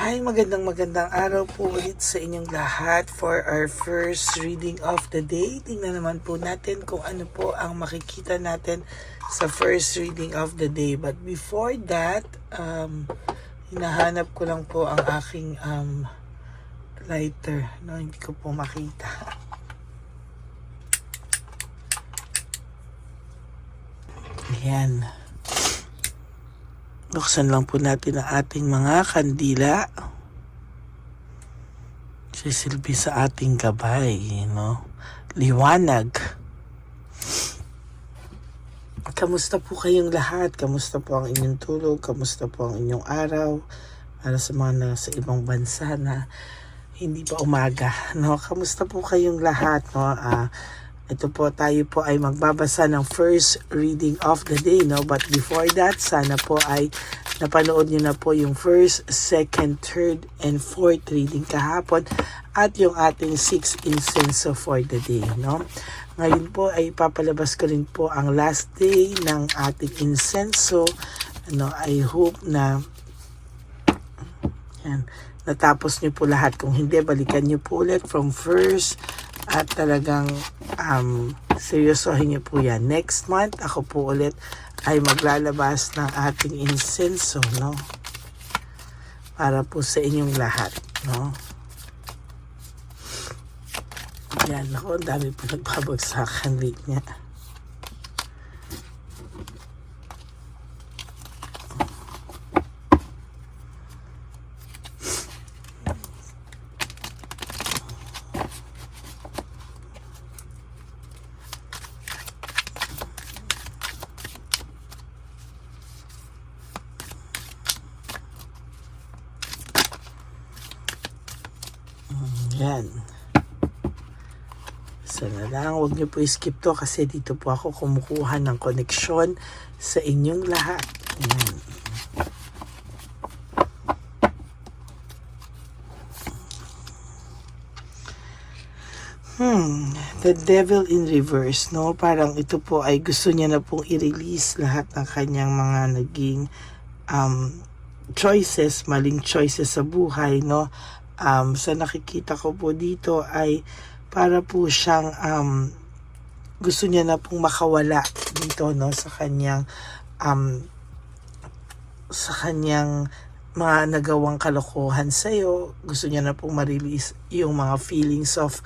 Hi, magandang araw po ulit sa inyong lahat for our first reading of the day. Tingnan naman po natin kung ano po ang makikita natin sa first reading of the day. But before that, hinahanap ko lang po ang aking lighter. No, hindi ko po makita. Ayan. Buksan lang po natin ang ating mga kandila. Sisilbi sa ating gabay, no? Liwanag. Kamusta po kayong lahat? Kamusta po ang inyong tulog? Kamusta po ang inyong araw? Para sa mga nasa ibang bansa na hindi pa umaga, no? Kamusta po kayong lahat, no? Ito po, tayo po ay magbabasa ng first reading of the day, no? But before that, sana po ay napanood niyo na po yung first, second, third, and fourth reading kahapon at yung ating sixth incenso for the day, no? Ngayon po ay papalabas ko rin po ang last day ng ating incenso. Ano, I hope na yan, natapos niyo po lahat. Kung hindi, balikan niyo po ulit from first at talagang seryosohin niyo po yan. Next month, ako po ulit ay maglalabas ng ating incenso, no? Para po sa inyong lahat, no? Yan, ako, ang dami po nagbabagsakan late niya. Yan. Sana lang, huwag niyo po skip to kasi dito po ako kumukuha ng koneksyon sa inyong lahat. Yan. The Devil in Reverse, no? Parang ito po ay gusto niya na pong i-release lahat ng kanyang mga naging choices, maling choices sa buhay, no? Sa nakikita ko po dito ay para po siyang gusto niya na pong makawala dito, no, sa kanyang mga nagawang kalokohan sa iyo. Gusto niya na pong ma-release yung mga feelings of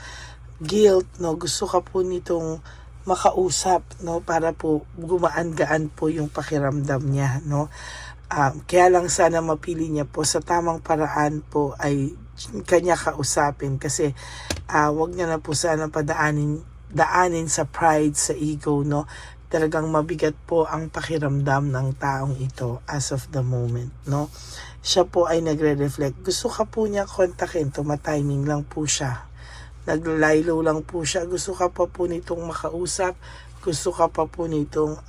guilt, no? Gusto ka po nitong makausap, no, para po gumaan-gaan po yung pakiramdam niya, no? Kaya lang sana mapili niya po sa tamang paraan po ay kanya kausapin kasi wag niya na po sana daanin sa pride, sa ego, no? Talagang mabigat po ang pakiramdam ng taong ito as of the moment, no? Siya po ay nagre-reflect. Gusto ka po niya kontakin, tumatiming lang po siya. Naglalaylo lang po siya. Gusto ka pa po nitong makausap. Gusto ka pa po nitong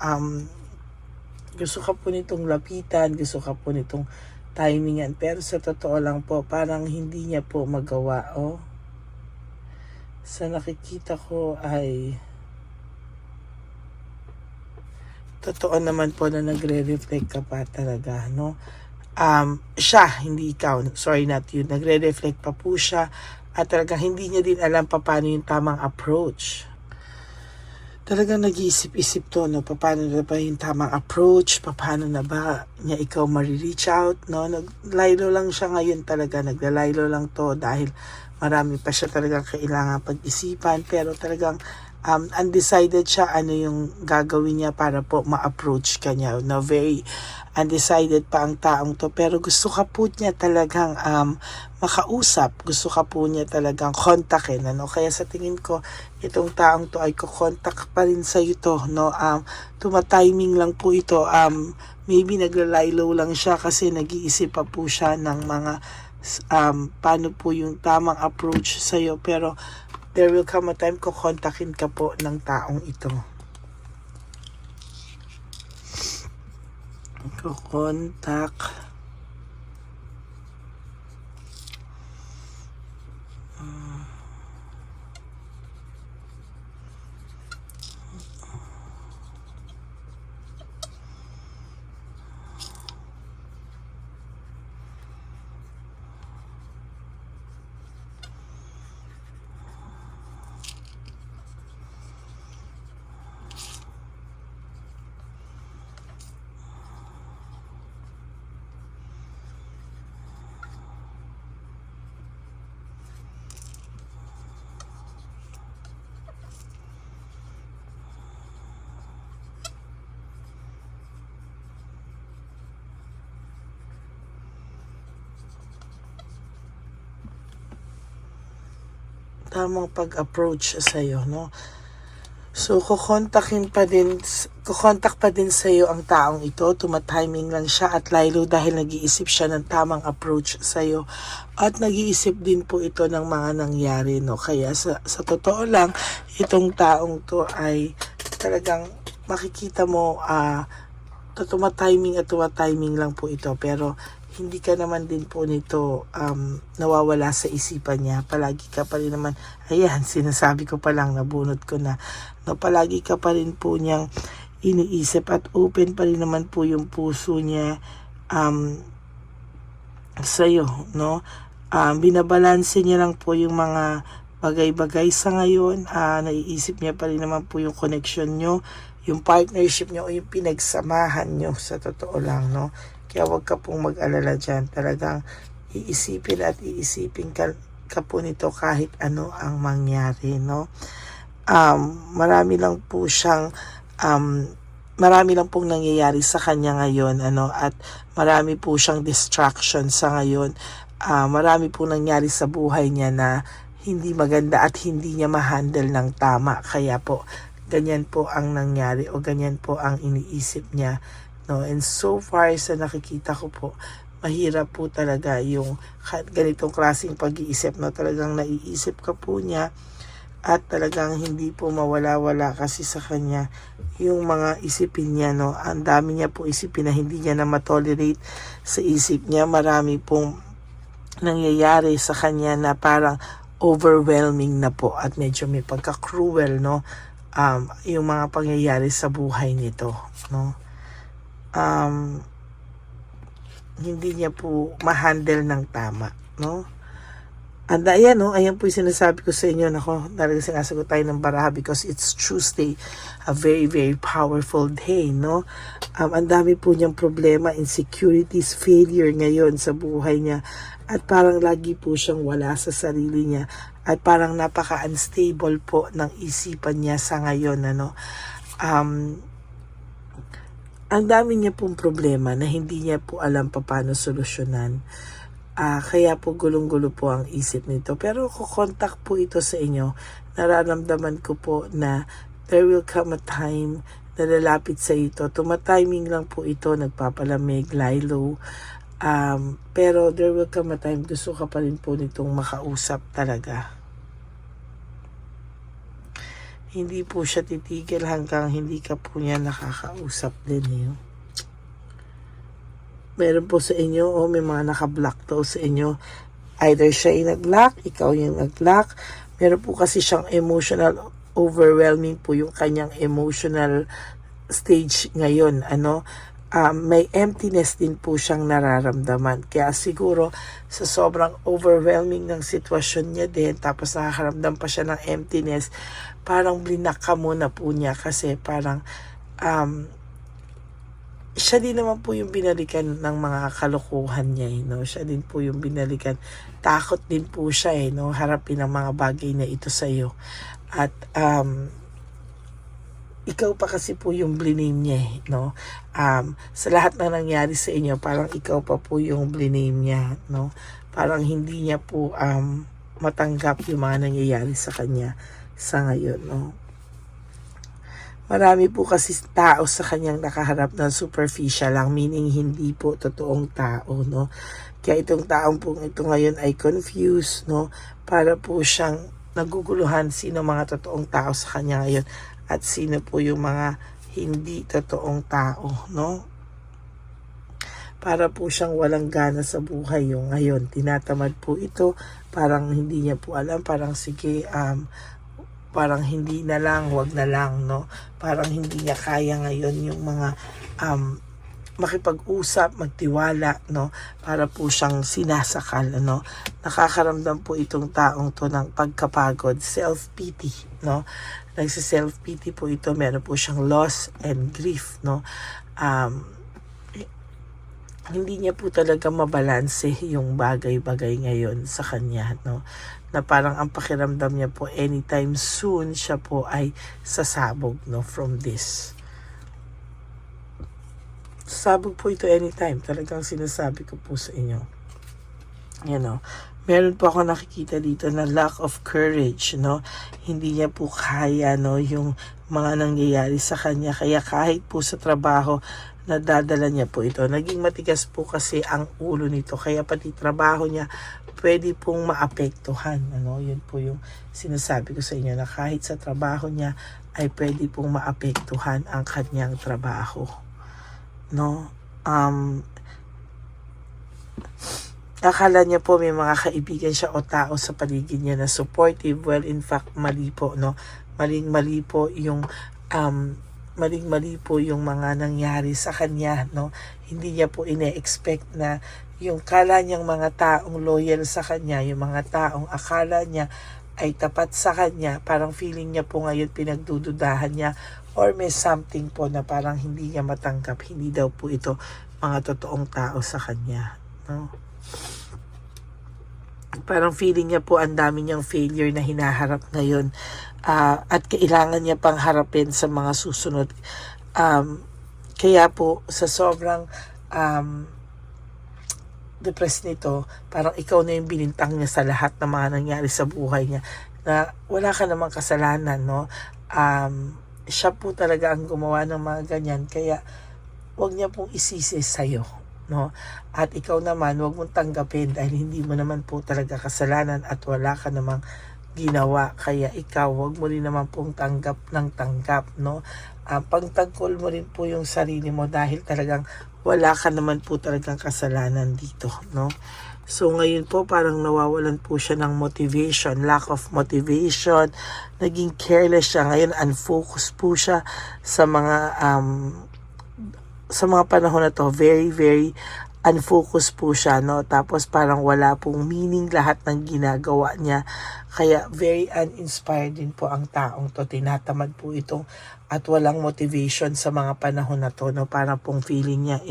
lapitan. Gusto ka po nitong timingan. Pero sa totoo lang po, parang hindi niya po magawa. Oh. Sa nakikita ko ay totoo naman po na nagre-reflect ka pa talaga, no? Siya, hindi ikaw. Sorry, not you. Nagre-reflect pa po siya. At talagang hindi niya din alam paano yung tamang approach. Talagang nag-iisip-isip to, no? Paano na ba yung tamang approach? Paano na ba niya ikaw ma-reach out, no? Naglaylo lang siya ngayon talaga. Naglalaylo lang to dahil marami pa siya talagang kailangan pag-isipan. Pero talagang undecided siya ano yung gagawin niya para po ma-approach ka niya. No? Very undecided pa ang taong to. Pero gusto ka po niya talagang makausap. Gusto ka po niya talagang kontakin. Ano? Kaya sa tingin ko, itong taong to ay kukontak pa rin sa ito. No? Tumatiming lang po ito. Maybe naglalaylo lang siya kasi nag-iisip pa po siya ng mga paano po yung tamang approach sa'yo. Pero there will come a time kukontakin ka po ng taong ito. Kukontak. tamang pag-approach sa'yo, no? So, kukontak pa din sa'yo ang taong ito. Tumatiming lang siya at lalo dahil nag-iisip siya ng tamang approach sa'yo. At nag-iisip din po ito ng mga nangyari, no? Kaya sa totoo lang, itong taong to ay talagang makikita mo, tumatiming lang po ito. Pero, hindi ka naman din po nito nawawala sa isipan niya. Palagi ka pa rin naman, ayan, sinasabi ko pa lang, nabunot ko na, no, palagi ka pa rin po niyang iniisip at open pa rin naman po yung puso niya sa'yo, no? Binabalanse niya lang po yung mga bagay-bagay sa ngayon. Naiisip niya pa rin naman po yung connection nyo, yung partnership nyo o yung pinagsamahan nyo, sa totoo lang, no? Kaya wag ka pong mag-alala dyan. Talagang iisipin at iisipin ka po nito kahit ano ang mangyari, no? Marami lang pong nangyayari sa kanya ngayon, ano, at marami po siyang distraction sa ngayon. Marami pong nangyari sa buhay niya na hindi maganda at hindi niya ma-handle ng tama. Kaya po, ganyan po ang nangyari o ganyan po ang iniisip niya. No, and so far sa nakikita ko po, mahirap po talaga yung ganitong klaseng pag-iisip, no? Talagang naiisip ka po niya at talagang hindi po mawala-wala kasi sa kanya yung mga isipin niya, no? Ang dami niya po isipin na hindi niya na matolerate sa isip niya. Marami pong nangyayari sa kanya na parang overwhelming na po at medyo may pagka-cruel, no? Yung mga pangyayari sa buhay nito, no? Hindi niya po ma-handle ng tama, no? And ayan, no, ayan po yung sinasabi ko sa inyo. Nako, talagang sinasagot tayo ng baraha because it's Tuesday, a very, very powerful day, no? Ang dami po niyang problema, insecurities, failure ngayon sa buhay niya. At parang lagi po siyang wala sa sarili niya. At parang napaka-unstable po ng isipan niya sa ngayon, ano? Ang dami niya pong problema na hindi niya po alam paano solusyonan. Kaya po gulong-gulo po ang isip nito. Pero kukontak po ito sa inyo. Nararamdaman ko po na there will come a time na lalapit sa ito. Tumatiming lang po ito, nagpapalamig, lie low. Pero there will come a time gusto ka pa rin po nitong makausap talaga. Hindi po siya titigil hanggang hindi ka po niya nakakausap din, eh. Meron po sa inyo, may mga naka-block to sa inyo. Either siya yung nag-block, ikaw yung nag-block. Meron po kasi siyang emotional overwhelming po yung kanyang emotional stage ngayon, ano. May emptiness din po siyang nararamdaman. Kaya siguro sa sobrang overwhelming ng sitwasyon niya din, tapos nakakaramdam pa siya ng emptiness, parang blinaka muna po niya kasi parang siya din naman po yung binalikan ng mga kalokohan niya, no? Siya din po yung binalikan. Takot din po siya, no? Harapin ang mga bagay na ito sa iyo. At ikaw pa kasi po yung bliname niya, no? Sa lahat na nangyari sa inyo, parang ikaw pa po yung bliname niya, no? Parang hindi niya po matanggap yung mga nangyayari sa kanya sa ngayon, no? Marami po kasi tao sa kanyang nakaharap na superficial lang, meaning hindi po totoong tao, no? Kaya itong taong po ito ngayon ay confused, no? Para po siyang naguguluhan sino mga totoong tao sa kanya ngayon at sino po yung mga hindi totoong tao, no? Para po siyang walang gana sa buhay yung ngayon. Tinatamad po ito, parang hindi niya po alam, parang sige, parang hindi na lang, wag na lang, no? Parang hindi niya kaya ngayon yung mga makipag-usap, magtiwala, no? Para po siyang sinasakal, no? Nakakaramdam po itong taong to ng pagkapagod, self-pity, no? Nagsi-self-pity po ito, meron po siyang loss and grief, no? Hindi niya po talaga mabalanse yung bagay-bagay ngayon sa kanya, no? Na parang ang pakiramdam niya po anytime soon siya po ay sasabog, no, from this. Sasabog po ito anytime, talagang sinasabi ko po sa inyo. You know, meron po ako nakikita dito na lack of courage, no? Hindi niya po kaya, no, yung mga nangyayari sa kanya. Kaya kahit po sa trabaho, nadadala niya po ito. Naging matigas po kasi ang ulo nito. Kaya pati trabaho niya, pwede pong maapektuhan. Ano? Yun po yung sinasabi ko sa inyo na kahit sa trabaho niya, ay pwede pong maapektuhan ang kanyang trabaho. No? Akala niya po may mga kaibigan siya o tao sa paligid niya na supportive. Well, in fact, mali po, no? Maling-mali po yung mga nangyari sa kanya, no? Hindi niya po ine-expect na yung kala niyang mga taong loyal sa kanya, yung mga taong akala niya ay tapat sa kanya, parang feeling niya po ngayon pinagdududahan niya or may something po na parang hindi niya matanggap. Hindi daw po ito mga totoong tao sa kanya, no? Parang feeling niya po ang dami niyang failure na hinaharap ngayon, at kailangan niya pang harapin sa mga susunod. Kaya po sa sobrang depressed nito, parang ikaw na yung binintang niya sa lahat ng mga nangyari sa buhay niya na wala ka namang kasalanan, no? Siya po talaga ang gumawa ng mga ganyan, kaya wag niya pong isisi sa'yo, no? At ikaw naman, wag mong tanggapin dahil hindi mo naman po talaga kasalanan at wala ka namang ginawa. Kaya ikaw, wag mo rin naman pong tanggap ng tanggap, no? Pagtanggol mo rin po yung sarili mo dahil talagang wala ka naman po talagang kasalanan dito, no? So ngayon po parang nawawalan po siya ng motivation, lack of motivation, naging careless siya ngayon, unfocused po siya sa mga panahon na to. Very, very unfocused po siya, no? Tapos parang wala pong meaning lahat ng ginagawa niya. Kaya very uninspired din po ang taong to. Tinatamad po ito at walang motivation sa mga panahon na to, no? Parang pong feeling niya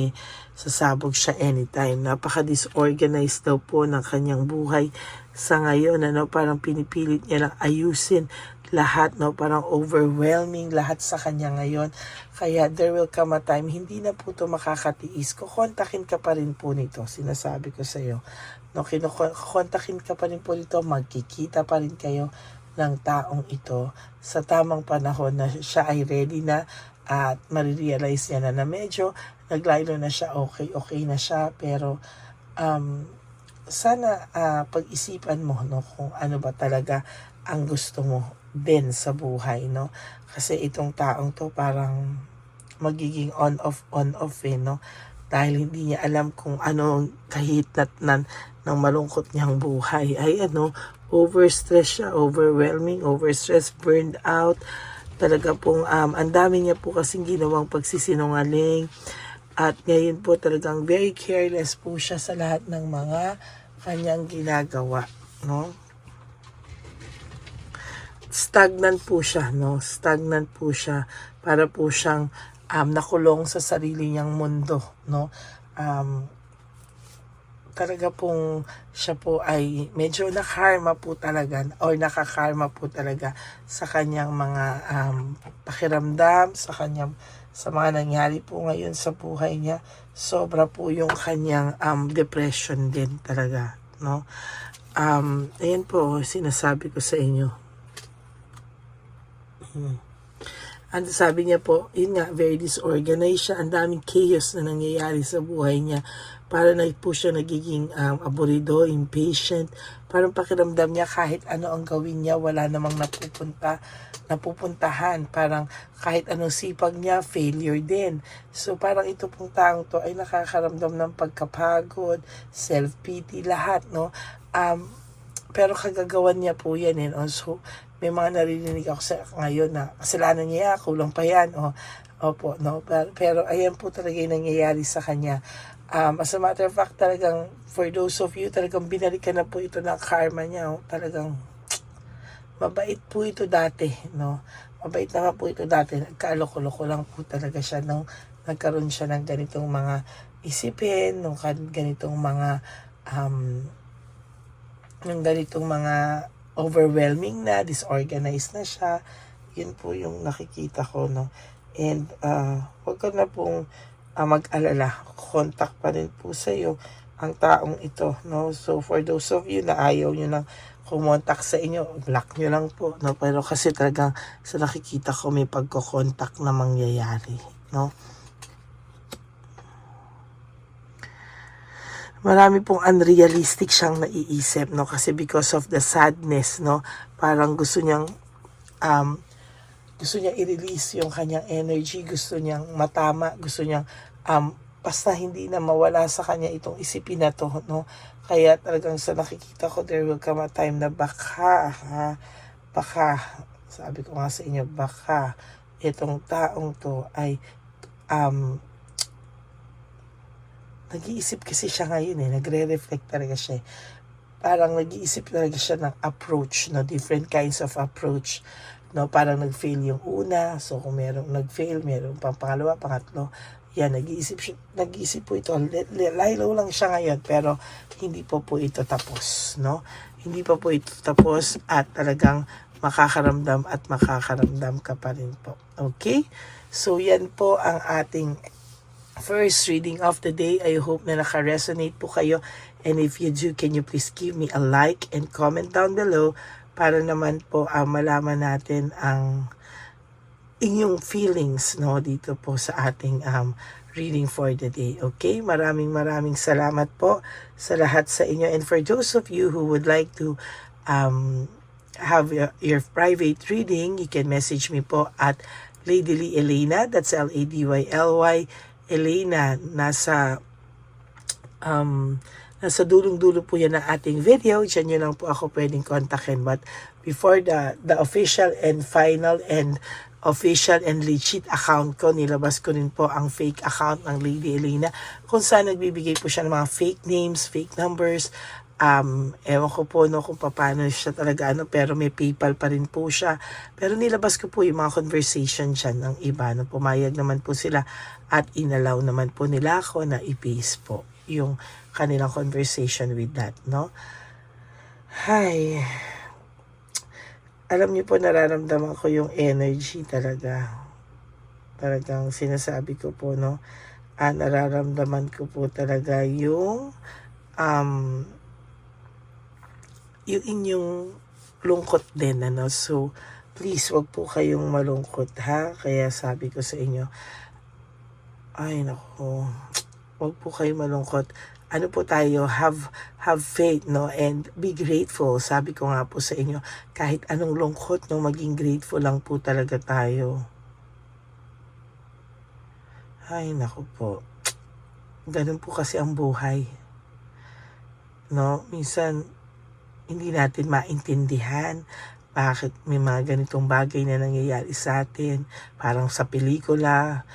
sasabog siya anytime. Napaka-disorganized daw po ng kanyang buhay sa ngayon, ano? Parang pinipilit niya lang ayusin lahat, no? Parang overwhelming lahat sa kanya ngayon. Kaya there will come a time, hindi na po ito makakatiis. Kukontakin ka pa rin po nito, sinasabi ko sa iyo. No, kukontakin ka pa rin po nito, magkikita pa rin kayo ng taong ito sa tamang panahon na siya ay ready na at marirealize niya na medyo naglaylo na siya, okay na siya, pero sana pag-isipan mo, no, kung ano ba talaga ang gusto mo din sa buhay, no? Kasi itong taong to parang magiging on-off, no? Dahil hindi niya alam kung ano ang kahitatnan ng malungkot niyang buhay. Ay overstress siya, overstress, burned out. Talaga pong ang dami niya po kasing ginawang pagsisinungaling. At ngayon po talagang very careless po siya sa lahat ng mga kanyang ginagawa, no? Stagnant po siya, no? Stagnant po siya. Para po siyang nakulong sa sarili niyang mundo, no? Talaga pong siya po ay medyo nakakarma po talaga sa kanyang mga pakiramdam, sa mga nangyari po ngayon sa buhay niya. Sobra po yung kanyang depression din talaga, no? Ayan po, sinasabi ko sa inyo. Ang sabi niya po, yun nga, very disorganized siya. Ang daming chaos na nangyayari sa buhay niya. Para na po siya nagiging aburido, impatient. Parang pakiramdam niya kahit ano ang gawin niya, wala namang napupuntahan. Parang kahit anong sipag niya, failure din. So parang ito pong taong to ay nakakaramdam ng pagkapagod, self-pity, lahat, no? Pero kagagawan niya po yan, So, may mga naririnig ako sa ngayon na kasalanan niya, kulang pa yan. Opo, no? Pero ayan po talaga yung nangyayari sa kanya. As a matter of fact, talagang for those of you, talagang binalikan na po ito ng karma niya. Talagang mabait po ito dati, no? Mabait na po ito dati. Nagkaaloko-loko lang po talaga siya nung nagkaroon siya ng ganitong mga isipin, nung ganitong mga overwhelming na, disorganized na siya. Yun po yung nakikita ko, no? And huwag ka na pong mag-alala. Contact pa rin po sa iyo. ang taong ito, no? So, for those of you na ayaw nyo nang kumontak sa inyo, block nyo lang po, no? Pero kasi talagang sa nakikita ko may pagkokontak na mangyayari, no? Marami pong unrealistic siyang naiisip, no? Kasi because of the sadness, no? Parang um, gusto niyang i-release yung kanyang energy, gusto niyang matama, gusto niyang basta hindi na mawala sa kanya itong isipin na to, no? Kaya talagang sa nakikita ko, there will come a time na baka, sabi ko nga sa inyo, baka itong taong to ay nag-iisip kasi siya ngayon nagre-reflect talaga siya. Parang nag-iisip talaga siya ng approach, no? Different kinds of approach, no? Parang nag-fail yung una, so kung merong nag-fail, merong pangalawa, pangatlo, yan, nag-iisip po ito. Lilo lang siya ngayon, pero hindi po ito tapos, no? Hindi pa po ito tapos at talagang makakaramdam ka pa rin po. Okay? So, yan po ang ating first reading of the day. I hope na naka-resonate po kayo. And if you do, can you please give me a like and comment down below para naman po malaman natin ang inyong feelings, no, dito po sa ating reading for the day. Okay? Maraming salamat po sa lahat sa inyo. And for those of you who would like to have your private reading, you can message me po at Lady Lee Elena. That's LADYLY Elena. Nasa dulong-dulo po yan ng ating video. Diyan nyo lang po ako pwedeng kontakin. But before the official and final and official and legit account ko, nilabas ko rin po ang fake account ng Lady Elena kung saan nagbibigay po siya ng mga fake names, fake numbers. Ewan ko po no kung paano siya talaga pero may PayPal pa rin po siya. Pero nilabas ko po yung mga conversation dyan ng iba. No, pumayag naman po sila at inalaw naman po nila ako na i-paste po yung kanilang conversation with that, no? Hi. Alam niyo po, nararamdaman ko yung energy talaga. Talagang sinasabi ko po, no? Nararamdaman ko po talaga yung inyong lungkot din, ano? So, please, wag po kayong malungkot, ha? Kaya sabi ko sa inyo, ay, nako, wag po kayong malungkot. Ano po tayo, have faith, no, and be grateful. Sabi ko nga po sa inyo, kahit anong lungkot, no, maging grateful lang po talaga tayo. Ay, naku po. Ganun po kasi ang buhay. No, minsan, hindi natin maintindihan bakit may mga ganitong bagay na nangyayari sa atin. Parang sa pelikula.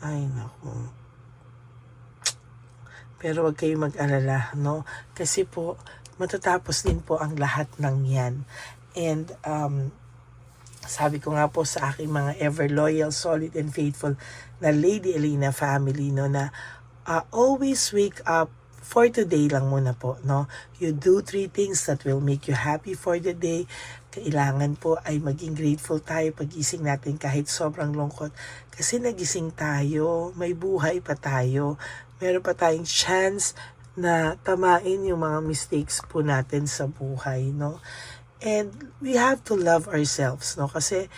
Ay, naku. Pero wag kayong mag-alala, no? Kasi po, matatapos din po ang lahat ng yan. And, sabi ko nga po sa aking mga ever loyal, solid, and faithful na Lady Elena family, no, na always wake up for today lang muna po, no? You do 3 things that will make you happy for the day. Kailangan po ay maging grateful tayo pagising natin kahit sobrang lungkot. Kasi nagising tayo, may buhay pa tayo. Meron pa tayong chance na tamain yung mga mistakes po natin sa buhay, no? And we have to love ourselves, no? Kasi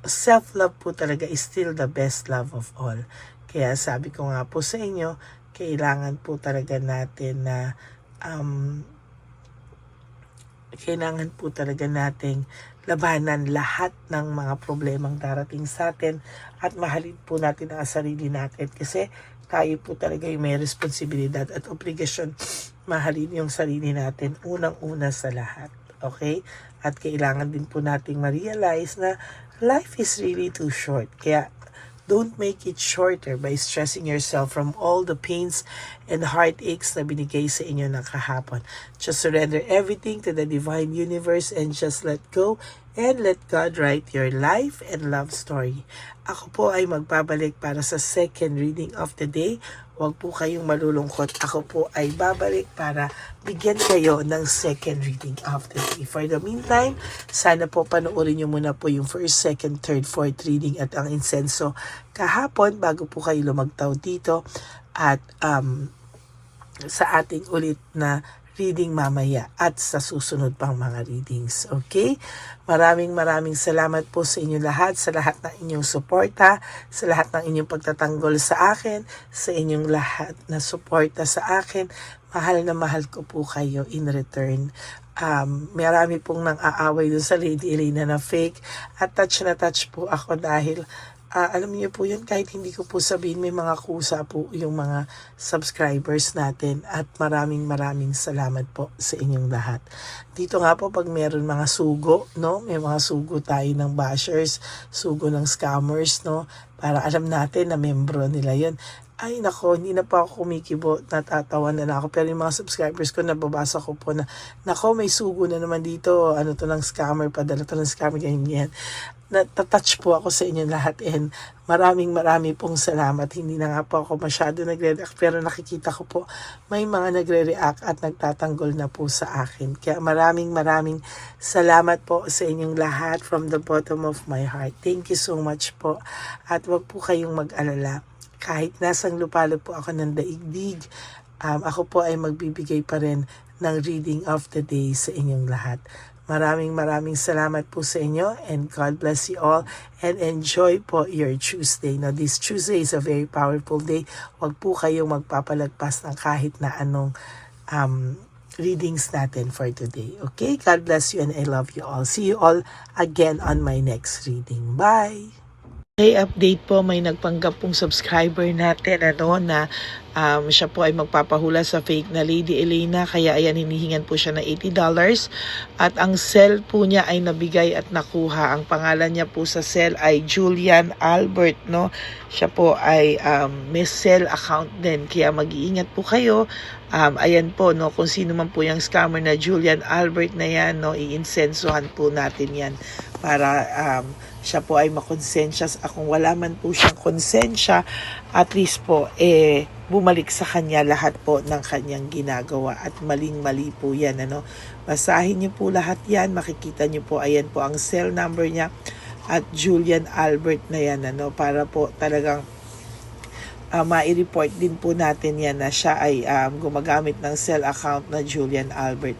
self-love po talaga is still the best love of all. Kaya sabi ko nga po sa inyo, kailangan po talaga natin na kailangan po talaga nating labanan lahat ng mga problemang darating sa atin at mahalin po natin ang sarili natin kasi tayo po talaga yung may responsibilidad at obligasyon mahalin yung sarili natin unang-una sa lahat. Okay? At kailangan din po nating ma-realize na life is really too short. Kaya don't make it shorter by stressing yourself from all the pains and heartaches na binigay sa inyo ng kahapon. Just surrender everything to the divine universe and just let go and let God write your life and love story. Ako po ay magbabalik para sa second reading of the day. Huwag po kayong malulungkot. Ako po ay babalik para bigyan kayo ng second reading of the day. For the meantime, sana po panoorin nyo muna po yung first, second, third, fourth reading at ang insenso kahapon bago po kayo lumagtaw dito. at sa ating ulit na reading mamaya at sa susunod pang mga readings. Okay? Maraming salamat po sa inyo lahat, sa lahat ng inyong suporta, sa lahat ng inyong pagtatanggol sa akin, sa inyong lahat na suporta sa akin. Mahal na mahal ko po kayo in return. Marami pong nang aaway dun sa Lady Elena na fake at touch na touch po ako dahil alam niyo po yun, kahit hindi ko po sabihin, may mga kusa po yung mga subscribers natin at maraming salamat po sa inyong lahat. Dito nga po pag meron mga sugo, no? May mga sugo tayo ng bashers, sugo ng scammers, no? Para alam natin na membro nila yun. Ay nako, hindi na po ako kumikibo, natatawa na ako. Pero yung mga subscribers ko, nababasa ko po na, nako, may sugo na naman dito, ano to ng scammer, padala to ng scammer, ganyan. Natatouch po ako sa inyo lahat and maraming pong salamat. Hindi na nga po ako masyado nagre-react pero nakikita ko po may mga nagre-react at nagtatanggol na po sa akin. Kaya maraming salamat po sa inyong lahat from the bottom of my heart. Thank you so much po at wag po kayong mag-alala. Kahit nasang lupalo po ako ng daigdig, ako po ay magbibigay pa rin ng reading of the day sa inyong lahat. Maraming salamat po sa inyo and God bless you all and enjoy po your Tuesday. Now this Tuesday is a very powerful day. Huwag po kayong magpapalagpas ng kahit na anong readings natin for today. Okay? God bless you and I love you all. See you all again on my next reading. Bye! Okay, update po, may nagpanggap pong subscriber natin na siya po ay magpapahula sa fake na Lady Elena, kaya ayan, hinihingan po siya ng $80 at ang cell po niya ay nabigay at nakuha. Ang pangalan niya po sa cell ay Julian Albert, no? Siya po ay may cell account din, kaya mag-iingat po kayo. Ayan po, no, kung sino man po yung scammer na Julian Albert na yan, no, iinsensuhan po natin yan para siya po ay makonsensya. Kung wala man po siyang konsensya, at least po bumalik sa kanya lahat po ng kanyang ginagawa at mali po yan, ano. Basahin niyo po lahat yan, makikita niyo po, ayan po ang cell number niya at Julian Albert na yan, ano, para po talagang ma-report din po natin yan na siya ay gumagamit ng cell account na Julian Albert.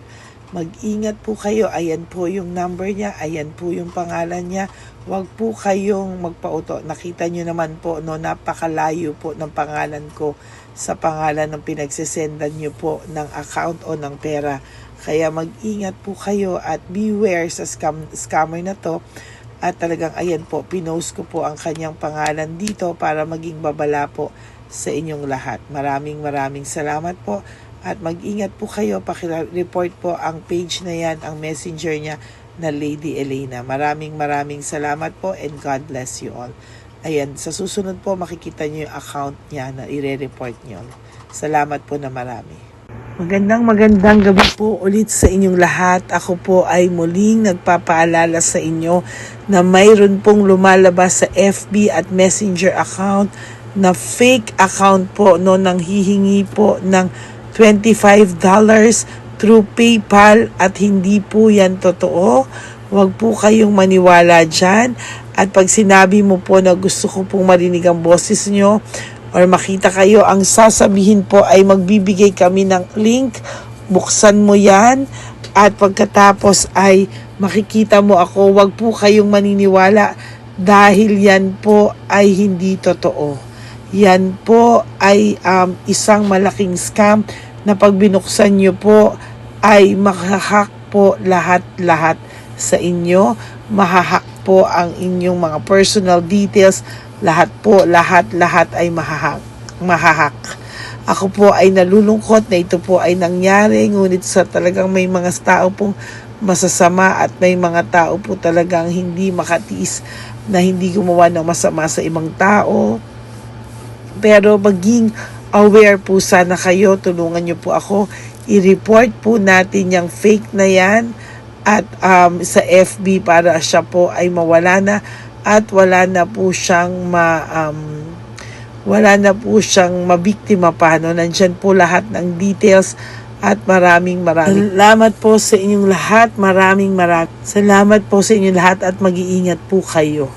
Mag-ingat po kayo. Ayan po yung number niya. Ayan po yung pangalan niya. Huwag po kayong magpauto. Nakita nyo naman po, no, napakalayo po ng pangalan ko sa pangalan ng pinagsisendan nyo po ng account o ng pera. Kaya mag-ingat po kayo at beware sa scammer na to. At talagang ayan po, pinost ko po ang kanyang pangalan dito para maging babala po sa inyong lahat. Maraming salamat po. At mag-ingat po kayo, paki-report po ang page na yan, ang messenger niya na Lady Elena. Maraming salamat po and God bless you all. Ayan, sa susunod po makikita niyo yung account niya na i-report niyo. Salamat po na marami. Magandang gabi po ulit sa inyong lahat. Ako po ay muling nagpapaalala sa inyo na mayroon pong lumalabas sa FB at Messenger account na fake account po, no, nang hihingi po ng $25 through PayPal at hindi po yan totoo. Huwag po kayong maniwala dyan. At pag sinabi mo po na gusto ko pong marinig ang boses nyo or makita kayo, ang sasabihin po ay magbibigay kami ng link. Buksan mo yan at pagkatapos ay makikita mo ako. Huwag po kayong maniniwala dahil yan po ay hindi totoo. Yan po ay isang malaking scam na pag binuksan nyo po ay mahahack po lahat sa inyo. Mahahack po ang inyong mga personal details. Lahat ay mahahack. Ako po ay nalulungkot na ito po ay nangyari. Ngunit sa talagang may mga tao pong masasama at may mga tao po talagang hindi makatiis na hindi gumawa ng masama sa ibang tao. Pero maging aware po sana kayo, tulungan nyo po ako, i-report po natin yung fake na yan at sa FB para siya po ay mawala na at wala na po siyang mabiktima pa, no? Nandyan po lahat ng details at maraming salamat po sa inyong lahat. Maraming salamat po sa inyong lahat at mag-iingat po kayo.